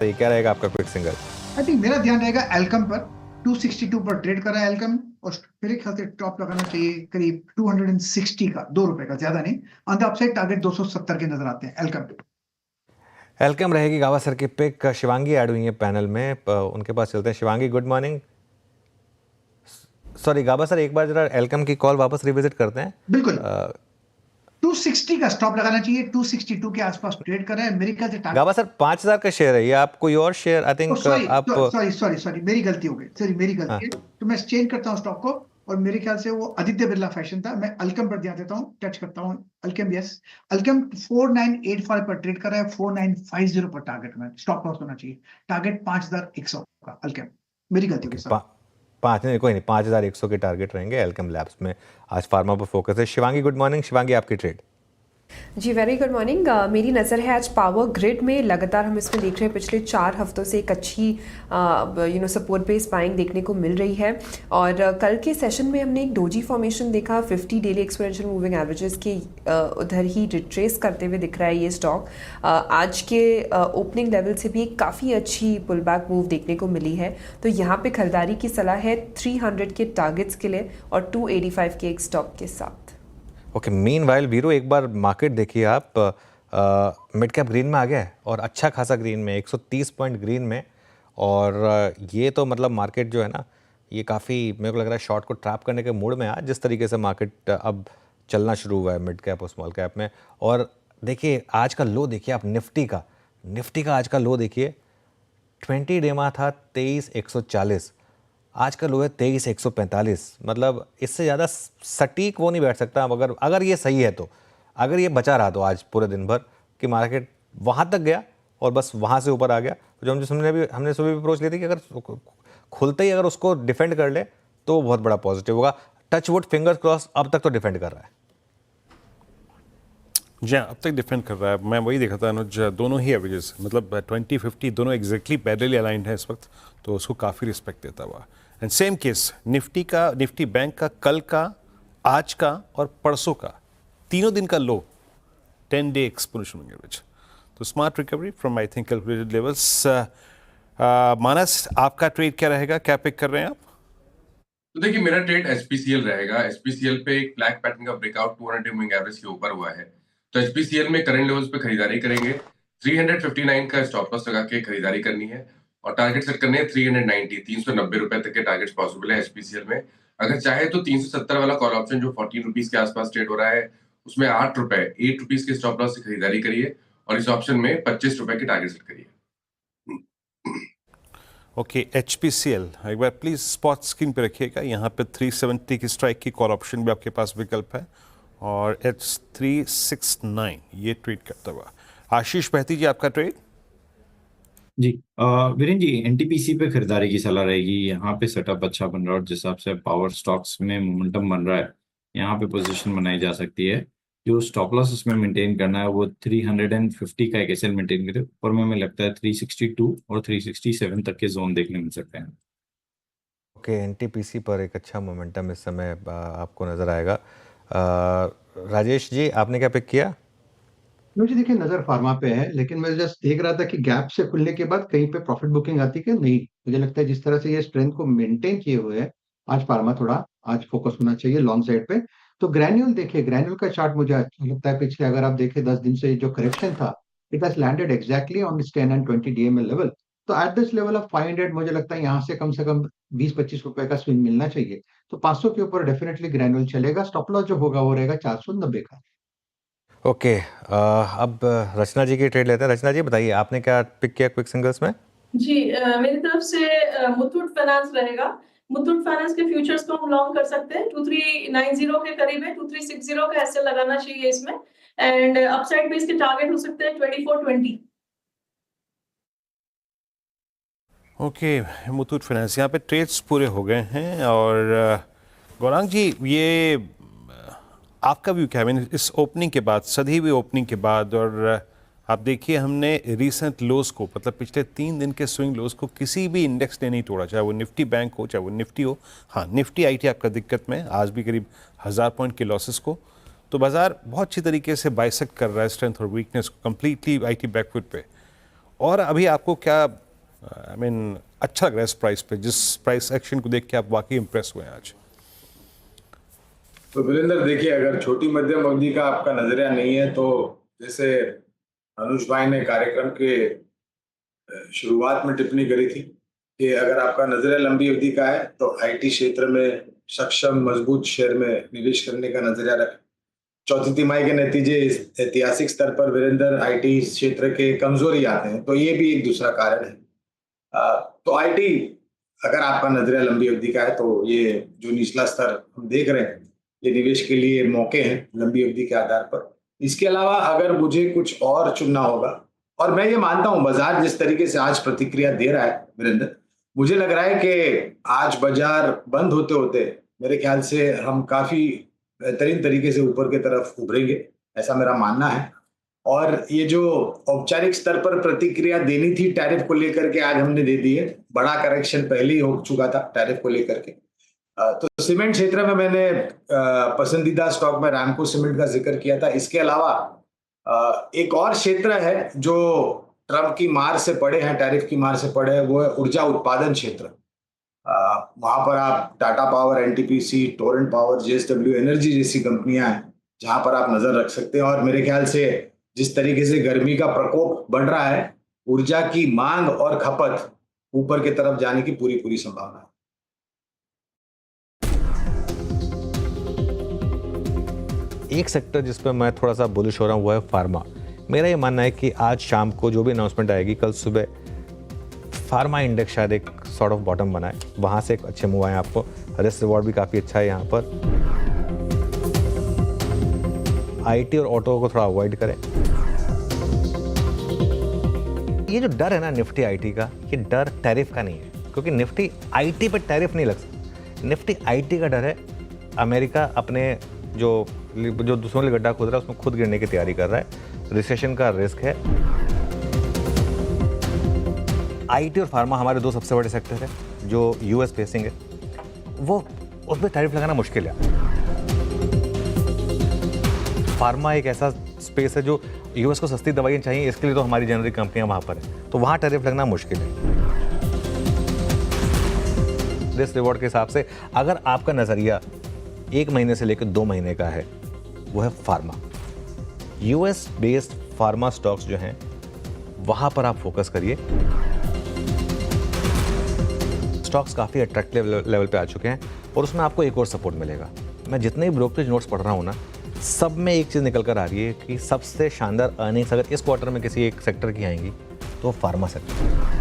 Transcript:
ये क्या रहेगा आपका क्विक सिंगल? आई थिंक मेरा ध्यान रहेगा एल्कम पर। 262 पर ट्रेड कर रहा है एल्कम, और मेरे ख्याल से टॉप लगाना चाहिए करीब 260 का, ₹2 का, ज्यादा नहीं। ऑन द अपसाइड टारगेट 270 के नजर आते हैं एल्कम पे। एल्कम रहेगी गावस्कर की पिक। शिवांगी ऐड हुई है पैनल में, उनके पास चलते हैं। Shivangi, good morning. Sorry Gavaskar, एक बार जरा एल्कम की कॉल वापस रिविजिट करते हैं। बिल्कुल। 260 का स्टॉप लगाना चाहिए, 262 के आसपास ट्रेड कर रहा है मेरे ख्याल से टारगेट। गावस्कर 5,000 का शेयर है ये, आप कोई और शेयर आई थिंक सॉरी आप। सॉरी सॉरी सॉरी, मेरी गलती हो गई, सॉरी मेरी गलती है। तो मैं चेंज करता हूँ स्टॉक को, और मेरे ख्याल से वो आदित्य बिरला फैशन था। मैं अल्कम पर ध्यान देता हूँ, टच करता हूँ अल्कम। यस, अल्कम 4985 पर ट्रेड कर रहा है, 4950 पर टारगेट में स्टॉप लॉस होना चाहिए। टारगेट 5100 का अल्कम। मेरी गलती हो गई सर। पाँच नहीं, कोई नहीं, 5,100 के टारगेट रहेंगे एल्कम लैब्स में। आज फार्मा पर फोकस है। Shivangi, good morning. शिवांगी, आपकी ट्रेड? जी वेरी गुड मॉर्निंग। मेरी नज़र है आज पावर ग्रिड में। लगातार हम इसमें देख रहे हैं पिछले 4 हफ्तों से एक अच्छी सपोर्ट बेस बाइंग देखने को मिल रही है। और कल के सेशन में हमने एक डोजी फॉर्मेशन देखा, 50 डेली एक्सपोनेंशियल मूविंग एवरेजेस के उधर ही रिट्रेस करते हुए दिख रहा है ये स्टॉक। आज के ओपनिंग लेवल से भी एक काफ़ी अच्छी पुल बैक मूव देखने को मिली है। तो यहाँ पे खरीदारी की सलाह है 300 के टारगेट्स के लिए और 285 के एक स्टॉप के साथ। ओके, मीनवाइल वीरू, एक बार मार्केट देखिए आप। मिड कैप ग्रीन में आ गया है, और अच्छा खासा ग्रीन में, 130 पॉइंट ग्रीन में। और ये तो मतलब मार्केट जो है ना, ये काफ़ी मेरे को लग रहा है शॉर्ट को ट्रैप करने के मूड में आ, जिस तरीके से मार्केट अब चलना शुरू हुआ है मिड कैप और स्मॉल कैप में। और देखिए आज का लो देखिए आप, निफ्टी का आज का लो देखिए। 20 डे में था 23,140, आज का लो है 23,145। मतलब इससे ज़्यादा सटीक वो नहीं बैठ सकता। अगर ये सही है तो, अगर ये बचा रहा तो आज पूरे दिन भर कि मार्केट वहाँ तक गया और बस वहाँ से ऊपर आ गया, जो हमने सुबह भी अप्रोच ली थी कि अगर खुलते ही अगर उसको डिफेंड कर ले तो बहुत बड़ा पॉजिटिव होगा। टच वुड, फिंगर्स क्रॉस, अब तक तो डिफेंड कर रहा है। जी अब तक डिफेंड कर रहा है। मैं वही देखा था अनुज, दोनों ही एवरेजेस मतलब 20-50 दोनों एग्जैक्टली पैरेलली अलाइंड है इस वक्त, तो उसको काफ़ी रिस्पेक्ट देता हुआ। And same case Nifty bank का कल का, आज का और परसों का, तीनों दिन का low 10 day exponential moving average. तो smart recovery from I think calculated levels. Manas, आपका ट्रेड क्या रहेगा, क्या पिक कर रहे हैं आप? तो देखिए मेरा ट्रेड एचपीसीएल रहेगा। एचपीसीएल पे एक फ्लैग पैटर्न का ब्रेकआउट 200 मूविंग एवरेज के ऊपर हुआ है, तो एचपीसीएल में करंट लेवल्स पे खरीदारी करेंगे। 359 का स्टॉप लॉस लगा के खरीदारी करनी है, और टारगेट सेट करने हैं 390, 390 रुपए तक के टारगेट्स पॉसिबल है एचपीसीएल में। अगर चाहे तो 370 वाला कॉल ऑप्शन जो 14 रुपीज के आसपास ट्रेड हो रहा है, उसमें 8 रुपीज के स्टॉप लॉस से खरीदारी करिए, और इस ऑप्शन में 25 रुपए के टारगेट सेट करिए। ओके, HPCL एक बार प्लीज स्पॉट स्क्रीन पे रखिएगा। यहाँ पे 370 की स्ट्राइक की कॉल ऑप्शन भी आपके पास विकल्प है, और H369 ये ट्रेड करता हुआ। आशीष बहती जी, आपका ट्रेड? जी वीरेन जी, एनटीपीसी पे खरीदारी की सलाह रहेगी। यहाँ पे सेटअप अच्छा बन रहा है, और जिस हिसाब से पावर स्टॉक्स में मोमेंटम बन रहा है, यहाँ पे पोजीशन बनाई जा सकती है। जो स्टॉप लॉस इसमें मेंटेन करना है वो 350 का एक एसएल मेंटेन करे। ऊपर में हमें लगता है 362 और 367 तक के जोन देखने मिल सकते हैं। ओके, एनटीपीसी पर एक अच्छा मोमेंटम इस समय आपको नज़र आएगा। राजेश जी, आपने क्या पिक किया? मुझे देखिए नजर फार्मा पे है, लेकिन मैं जस्ट देख रहा था कि गैप से खुलने के बाद कहीं पे प्रॉफिट बुकिंग आती कि नहीं। मुझे लगता है जिस तरह से ये स्ट्रेंथ को मेंटेन किए हुए है, आज फार्मा थोड़ा आज फोकस होना चाहिए लॉन्ग साइड पे। तो ग्रैन्यूल देखिए, ग्रैन्यूल का चार्ट मुझे अच्छा लगता है। पिछले अगर आप देखें 10 दिन से जो करेक्शन था, it has landed exactly on 10 and 20 DML level. तो एट दिस लेवल ऑफ 500 मुझे लगता है यहाँ से कम 20-25 रुपए का स्विंग मिलना चाहिए। तो 500 के ऊपर डेफिनेटली ग्रैन्यूल चलेगा। स्टॉप लॉस जो होगा वो रहेगा 490 का। ओके, अब रचना जी की ट्रेड लेते हैं। रचना जी बताइए, आपने क्या पिक किया क्विक सिंगल्स में? जी मेरी तरफ से मुथूट फाइनेंस रहेगा। मुथूट फाइनेंस के फ्यूचर्स को हम लॉन्ग कर सकते हैं। 2390 के करीब है, 2360 का एसएल लगाना चाहिए इसमें, एंड अपसाइड पे इसके टारगेट हो सकते हैं 2420। ओके, मुथूट फाइनेंस, यहाँ पे ट्रेड्स पूरे हो गए हैं। और गौरांग जी, ये आपका व्यू क्या है इस ओपनिंग के बाद, सधी हुई ओपनिंग के बाद? और आप देखिए, हमने रीसेंट लोज को, मतलब पिछले 3 दिन के स्विंग लोज को किसी भी इंडेक्स ने नहीं तोड़ा, चाहे वो निफ्टी बैंक हो, चाहे वो निफ्टी हो। हाँ, निफ्टी आई थी आपका दिक्कत में, आज भी करीब 1000 पॉइंट के लॉसेस को। तो बाजार बहुत अच्छी तरीके से बाइसेक्ट कर रहा है स्ट्रेंथ और वीकनेस को, कंप्लीटली आई थी बैकफुट पे। और अभी आपको क्या आई मीन अच्छा लग रहा है इस प्राइस पे, जिस प्राइस एक्शन को देख के आप वाकई इंप्रेस हुए हैं आज? तो वीरेंद्र देखिए, अगर छोटी मध्यम अवधि का आपका नजरिया नहीं है तो जैसे अनुज भाई ने कार्यक्रम के शुरुआत में टिप्पणी करी थी कि अगर आपका नजरिया लंबी अवधि का है तो आईटी क्षेत्र में सक्षम मजबूत शेयर में निवेश करने का नजरिया रखें। चौथी तिमाही के नतीजे ऐतिहासिक स्तर पर वीरेंद्र आईटी क्षेत्र के कमजोरी आते हैं, तो ये भी एक दूसरा कारण है। तो आईटी अगर आपका नजरिया लंबी अवधि का है तो ये जो निचला स्तर हम देख रहे हैं ये निवेश के लिए मौके हैं लंबी अवधि के आधार पर। इसके अलावा अगर मुझे कुछ और चुनना होगा, और मैं ये मानता हूं बाजार जिस तरीके से आज प्रतिक्रिया दे रहा है वीरेंद्र, मुझे लग रहा है कि आज बाजार बंद होते होते मेरे ख्याल से हम काफी बेहतरीन तरीके से ऊपर की तरफ उभरेंगे, ऐसा मेरा मानना है। और ये जो औपचारिक स्तर पर प्रतिक्रिया देनी थी टैरिफ को लेकर के आज हमने दे दी है। बड़ा करेक्शन पहले ही हो चुका था टैरिफ को लेकर के। तो सीमेंट क्षेत्र में मैंने पसंदीदा स्टॉक में रामको सीमेंट का जिक्र किया था। इसके अलावा एक और क्षेत्र है जो ट्रम्प की मार से पड़े हैं, टैरिफ की मार से पड़े हैं, वो है ऊर्जा उत्पादन क्षेत्र। वहां पर आप Tata power, NTPC, Torrent power, JSW energy जैसी कंपनियां हैं जहां पर आप नजर रख सकते हैं। और मेरे ख्याल से जिस तरीके से गर्मी का प्रकोप बढ़ रहा है, ऊर्जा की मांग और खपत ऊपर की तरफ जाने की पूरी संभावना है। एक सेक्टर जिस पर मैं थोड़ा सा बुलिश हो रहा हूँ वो है फार्मा। मेरा ये मानना है कि आज शाम को जो भी अनाउंसमेंट आएगी, कल सुबह फार्मा इंडेक्स शायद एक सॉर्ट ऑफ बॉटम बनाए, वहाँ से एक अच्छे मूव आए आपको। रिस्क रिवॉर्ड भी काफ़ी अच्छा है यहाँ पर। आईटी और ऑटो को थोड़ा अवॉइड करें। ये जो डर है ना निफ्टी आईटी का, ये डर टैरिफ का नहीं है, क्योंकि निफ्टी आईटी पर टैरिफ नहीं लग सकता। निफ्टी आईटी का डर है अमेरिका अपने जो दूसरों ने गड्ढा खोद रहा है उसमें खुद गिरने की तैयारी कर रहा है। रिसेशन का रिस्क है। आईटी और फार्मा हमारे दो सबसे बड़े सेक्टर हैं जो यूएस फेसिंग है, वो उसमें टैरिफ लगाना मुश्किल है। फार्मा एक ऐसा स्पेस है जो यूएस को सस्ती दवाइयाँ चाहिए, इसके लिए तो हमारी जेनरिक कंपनियां वहाँ पर हैं, तो वहाँ टैरिफ लगना मुश्किल है। रिस्क रिवॉर्ड के हिसाब से अगर आपका नज़रिया 1 महीने से लेकर 2 महीने का है, वो है pharma. US based pharma stocks जो हैं वहाँ पर आप फोकस करिए। स्टॉक्स काफ़ी अट्रैक्टिव लेवल पे आ चुके हैं और उसमें आपको एक और सपोर्ट मिलेगा। मैं जितने भी ब्रोकरेज नोट्स पढ़ रहा हूँ ना, सब में एक चीज़ निकल कर आ रही है कि सबसे शानदार अर्निंग्स अगर इस क्वार्टर में किसी एक सेक्टर की आएंगी तो फार्मा सेक्टर।